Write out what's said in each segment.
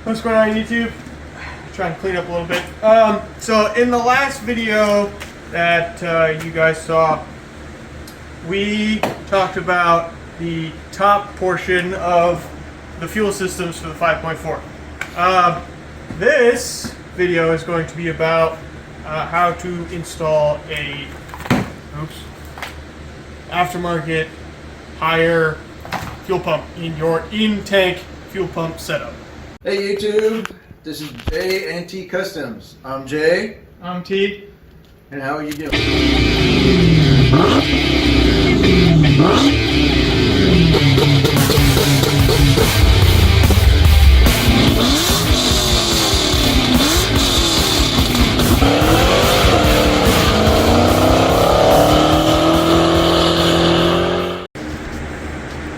What's going on YouTube? Trying to clean up a little bit. So in the last video that you guys saw, we talked about the top portion of the fuel systems for the 5.4. This video is going to be about how to install a aftermarket higher fuel pump in your in-tank fuel pump setup. Hey YouTube, this is Jay and T Customs. I'm Jay. I'm T. And how are you doing?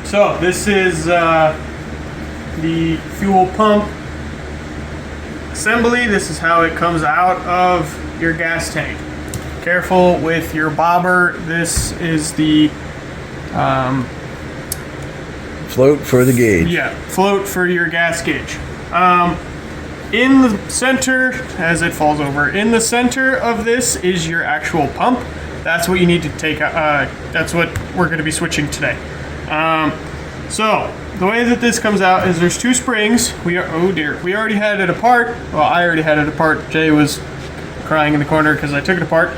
So this is the fuel pump assembly. This is how it comes out of your gas tank. Careful with your bobber. This is the float for the gauge. Yeah, float for your gas gauge. In the center, as it falls over, in the center of this is your actual pump. That's what you need to take. That's what we're going to be switching today. So the way that this comes out is there's two springs. We already had it apart. Well, I already had it apart. Jay was crying in the corner because I took it apart.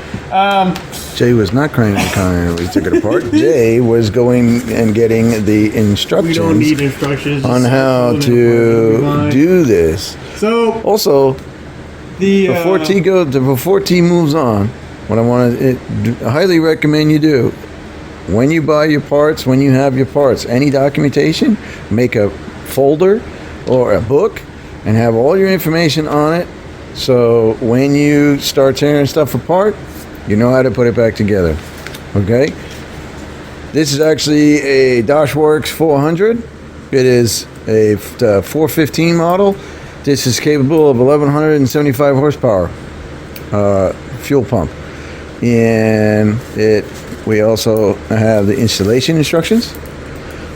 Jay was not crying in the corner. We took it apart. Jay was going and getting the instructions. We don't need instructions on how to do this. So also, before T moves on, what I highly recommend you do. When you buy your parts, when you have your parts, any documentation, make a folder or a book and have all your information on it. So when you start tearing stuff apart, you know how to put it back together. Okay? This is actually a DW415 400. It is a 415 model. This is capable of 1175 horsepower fuel pump. And we also have the installation instructions.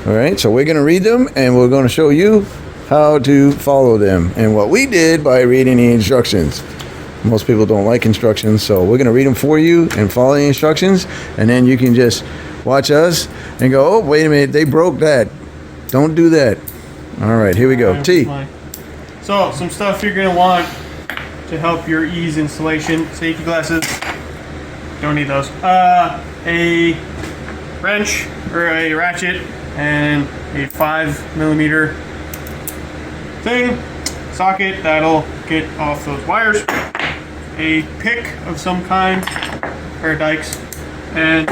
All right, so we're going to read them and we're going to show you how to follow them and what we did by reading the instructions. Most people don't like instructions, so we're going to read them for you and follow the instructions, and then you can just watch us and go, oh, wait a minute, they broke that. Don't do that. All right, here we go. T. So some stuff you're going to want to help your ease installation. Safety glasses. Don't need those. A wrench or a ratchet and a 5mm thing, socket that'll get off those wires. A pick of some kind, pair of dikes, and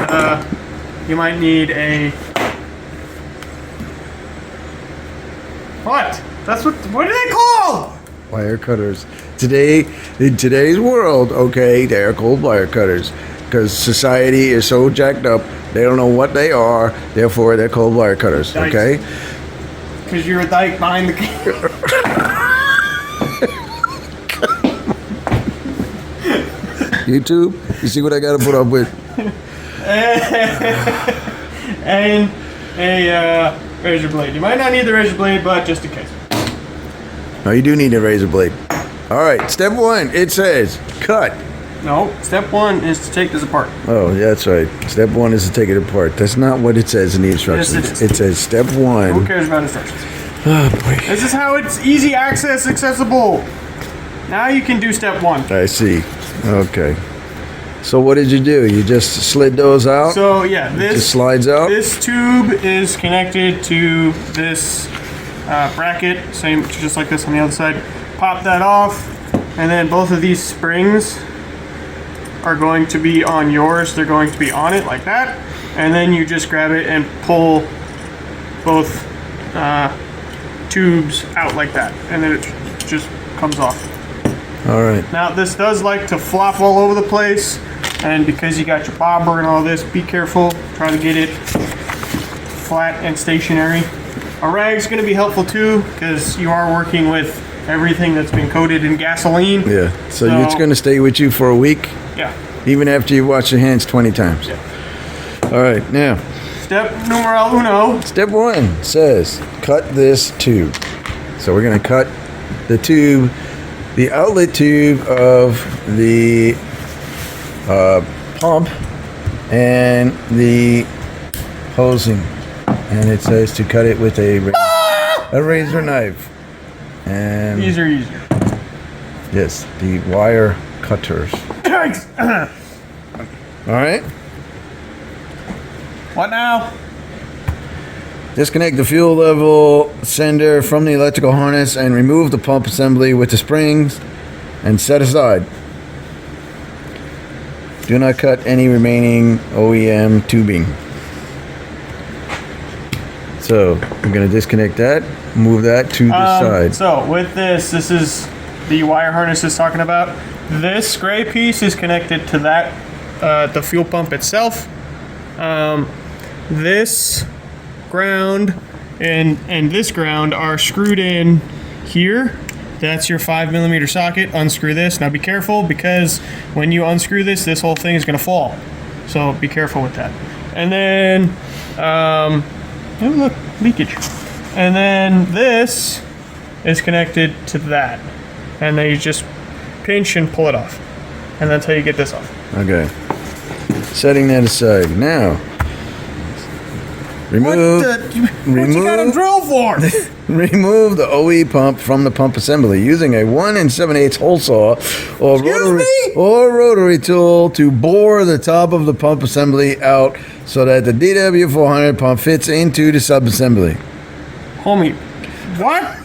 you might need a what? What are they called? Wire cutters. In today's world, okay, they're called wire cutters. Because society is so jacked up, they don't know what they are, therefore they're called wire cutters, Dikes. okay? Because you're a dyke behind the camera. YouTube, you see what I gotta put up with? And a razor blade. You might not need the razor blade, but just in case. No, you do need a razor blade. Alright, step one, it says, cut. No, step one is to take this apart. Oh, yeah, that's right. Step one is to take it apart. That's not what it says in the instructions. Yes, it is. It says step one. Who cares about instructions? Oh, boy. This is how it's easy access, accessible. Now you can do step one. I see. Okay. So what did you do? You just slid those out? So yeah, this just slides out? This tube is connected to this bracket, same, just like this on the other side. Pop that off, and then both of these springs are going to be on yours. They're going to be on it like that, and then you just grab it and pull both tubes out like that, and then it just comes off. All right. Now this does like to flop all over the place, and because you got your bobber and all this, be careful. Try to get it flat and stationary. A rag's going to be helpful too, because you are working with everything that's been coated in gasoline. Yeah. So it's going to stay with you for a week? Yeah. Even after you wash your hands 20 times? Yeah. All right. Now, step numero uno. Step one says cut this tube. So we're going to cut the tube, the outlet tube of the pump and the hosing, and it says to cut it with a razor knife. And These are easier. yes, the wire cutters. All right. What now? Disconnect the fuel level sender from the electrical harness and remove the pump assembly with the springs and set aside. Do not cut any remaining OEM tubing. So I'm going to disconnect that, move that to the side. So with this is the wire harness is talking about. This gray piece is connected to that, the fuel pump itself. This ground and this ground are screwed in here. That's your 5mm socket. Unscrew this. Now be careful, because when you unscrew this whole thing is going to fall. So be careful with that. And then, oh look, leakage. And then this is connected to that. And then you just pinch and pull it off. And that's how you get this off. Okay. Setting that aside. Now, remove. What you got a drill for? Remove the OE pump from the pump assembly using a 1 7/8 hole saw or rotary tool to bore the top of the pump assembly out so that the DW415 pump fits into the subassembly. Homie, what?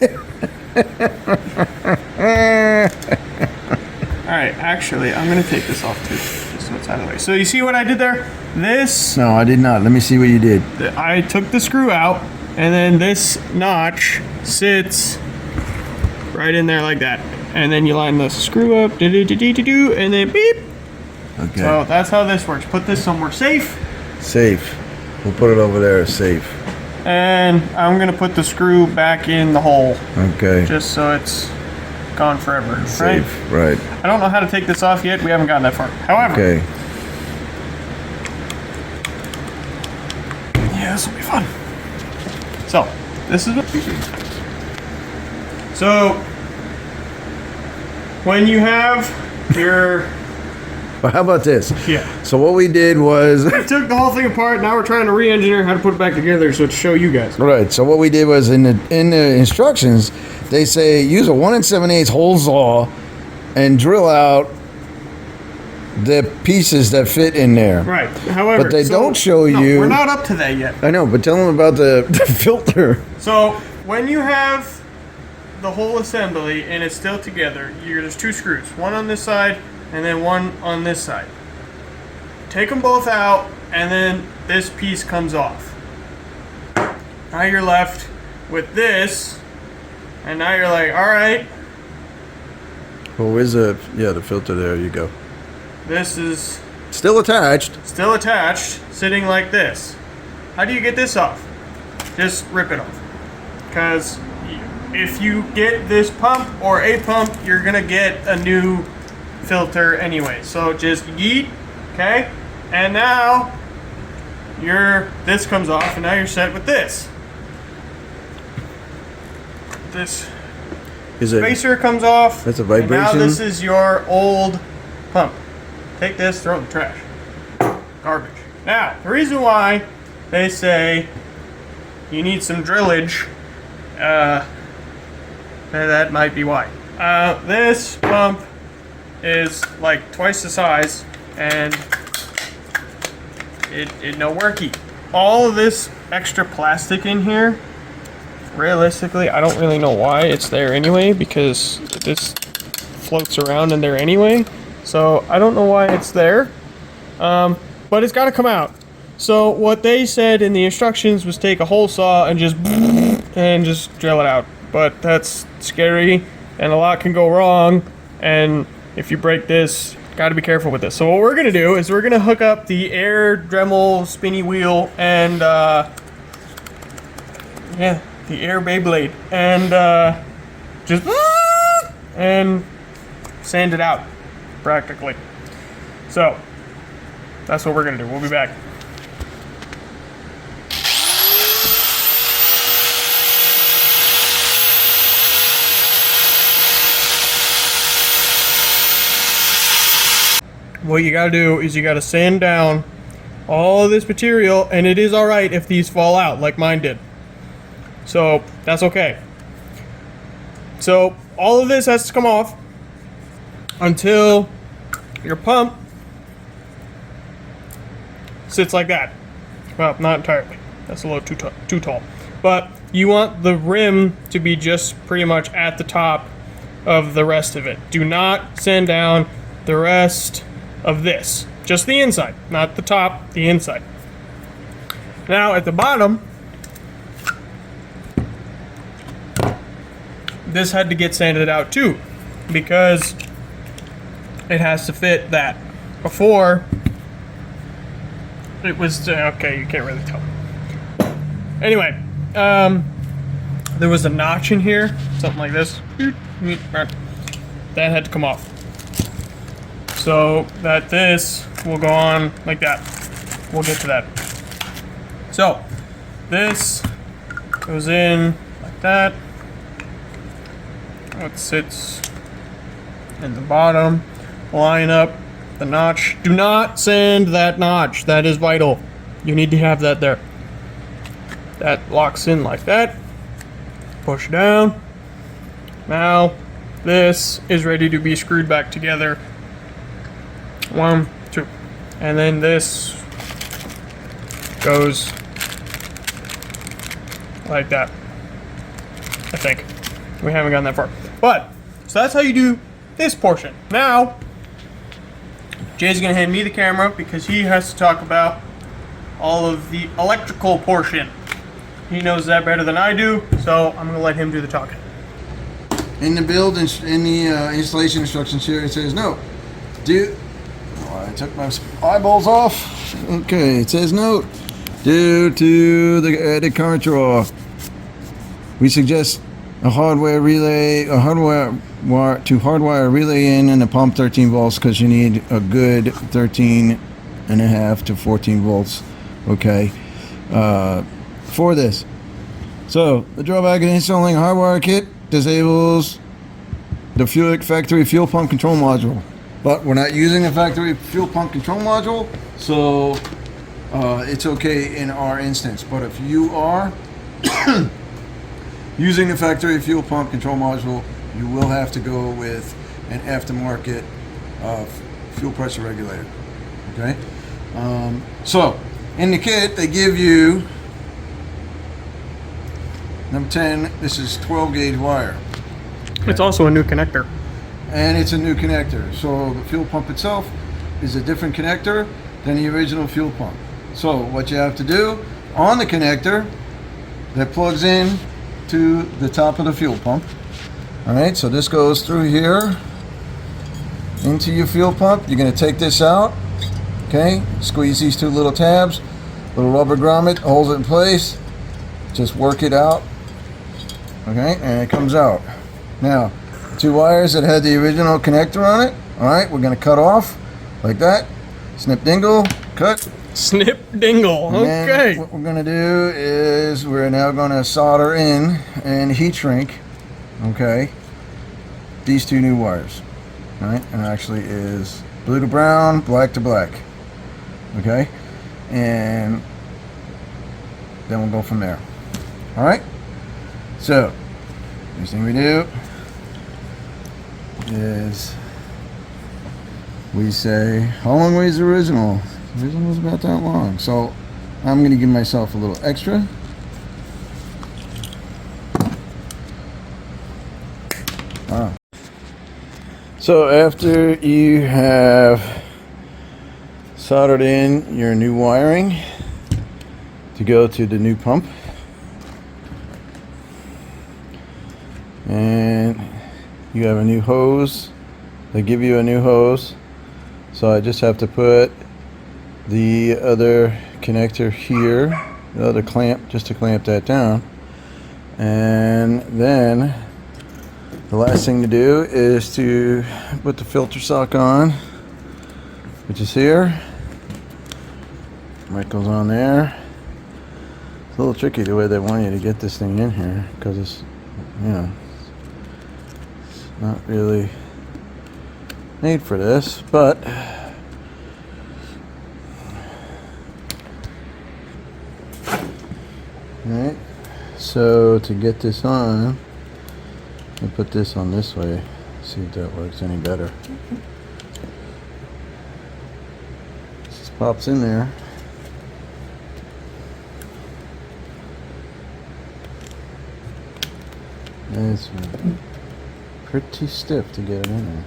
Alright, actually, I'm going to take this off too, just so it's out of the way. So you see what I did there? This, No, I did not. Let me see what you did. I took the screw out, and then this notch sits right in there like that. And then you line the screw up, do-do-do-do-do-do, and then beep. Okay. So that's how this works. Put this somewhere safe. Safe. We'll put it over there. Safe. And I'm going to put the screw back in the hole, Okay. just so it's gone forever. Right? Safe. Right. I don't know how to take this off yet. We haven't gotten that far. However, Okay. yeah, this will be fun. So, this is what we do. So, when you have your, Well, how about this? yeah, So what we did was we took the whole thing apart. Now we're trying to re-engineer how to put it back together so to show you guys. right. So what we did was in the instructions, they say use a 1 7/8 hole saw and drill out the pieces that fit in there. Right. However, But they don't show you- We're not up to that yet. I know, but tell them about the filter. So when you have the whole assembly and it's still together, there's two screws, one on this side and then one on this side. Take them both out, and then this piece comes off. Now you're left with this, and now you're like, all right, Well, where's the filter? There you go. this is Still attached. still attached, sitting like this. How do you get this off? Just rip it off. Because if you get this pump or a pump, you're gonna get a new filter anyway. So just yeet, okay? And now this comes off, and now you're set with this. This Is it? spacer comes off. That's a and vibration? now this is your old pump. Take this, throw it in the trash. Garbage. Now, the reason why they say you need some drillage, that might be why. This pump is like twice the size, and it no worky. All of this extra plastic in here, realistically, I don't really know why it's there anyway, because this floats around in there anyway. So I don't know why it's there, but it's got to come out. So what they said in the instructions was take a hole saw and just drill it out. But that's scary, and a lot can go wrong. And if you break this, got to be careful with this. So what we're gonna do is we're gonna hook up the air Dremel spinny wheel and the air Beyblade, and just and sand it out practically. So that's what we're gonna do. We'll be back. what you gotta do is you gotta sand down all this material, and it is alright if these fall out like mine did. So that's okay. So all of this has to come off until your pump sits like that. Well, not entirely. That's a little too tall. But you want the rim to be just pretty much at the top of the rest of it. Do not sand down the rest of this. Just the inside, not the top, the inside. Now at the bottom, this had to get sanded out too, because it has to fit that. Before, it was, okay, you can't really tell. Anyway, there was a notch in here, something like this. That had to come off. So that this will go on like that. We'll get to that. So, this goes in like that. It sits in the bottom. Line up the notch. Do not sand that notch. That is vital. You need to have that there. That locks in like that. Push down. Now, this is ready to be screwed back together. 1, 2. And then this goes like that. I think. We haven't gotten that far. But, so that's how you do this portion. Now, Jay's gonna hand me the camera because he has to talk about all of the electrical portion. He knows that better than I do, so I'm gonna let him do the talking. In the build, in the installation instructions here, it says no. I took my eyeballs off. Okay, it says no. Due to the added current draw, we suggest a hardwire relay in and a pump 13 volts because you need a good 13.5 to 14 volts. Okay, for this. So the drawback of installing a hardwire kit disables the factory fuel pump control module. But we're not using the factory fuel pump control module, so it's okay in our instance. But if you are using the factory fuel pump control module, you will have to go with an aftermarket fuel pressure regulator. Okay? So, in the kit, they give you number 10, this is 12 gauge wire. It's also a new connector. And it's a new connector. So the fuel pump itself is a different connector than the original fuel pump. So what you have to do on the connector that plugs in to the top of the fuel pump. All right, so this goes through here into your fuel pump. You're going to take this out. Okay, squeeze these two little tabs. Little rubber grommet holds it in place. Just work it out. Okay, and it comes out. Now, two wires that had the original connector on it. All right, we're going to cut off like that. Snip dingle, cut. Snip dingle, okay. What we're going to do is we're now going to solder in and heat shrink, okay, these two new wires. All right, and it actually is blue to brown, black to black. Okay, and then we'll go from there. All right, so next thing we do is we say, how long was the original? The original was about that long, so I'm going to give myself a little extra. Wow. So after you have soldered in your new wiring to go to the new pump, and you have a new hose, they give you a new hose, so I just have to put the other connector here, the other clamp, just to clamp that down. And then the last thing to do is to put the filter sock on, which is here. Right, goes on there. It's a little tricky the way they want you to get this thing in here, because it's, you know, it's not really made for this, but Alright, so to get this on, I put this on this way, see if that works any better. This pops in there. And it's pretty stiff to get it in there.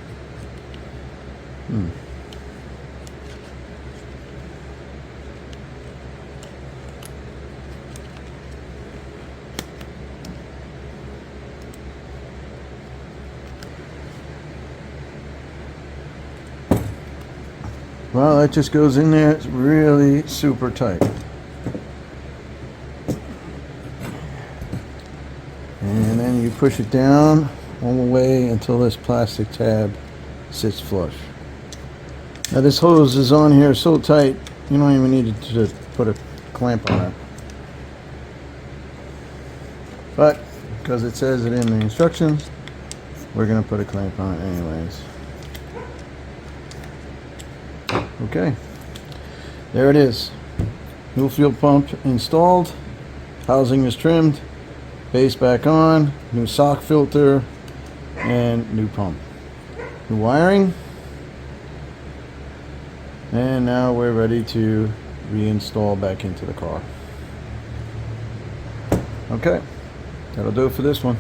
Well, that just goes in there. It's really super tight. And then you push it down all the way until this plastic tab sits flush. Now this hose is on here so tight, you don't even need to put a clamp on it. But because it says it in the instructions, we're going to put a clamp on it anyways. Okay, there it is. New fuel pump installed, housing is trimmed, base back on, new sock filter, and new pump. New wiring. And now we're ready to reinstall back into the car. Okay, that'll do it for this one.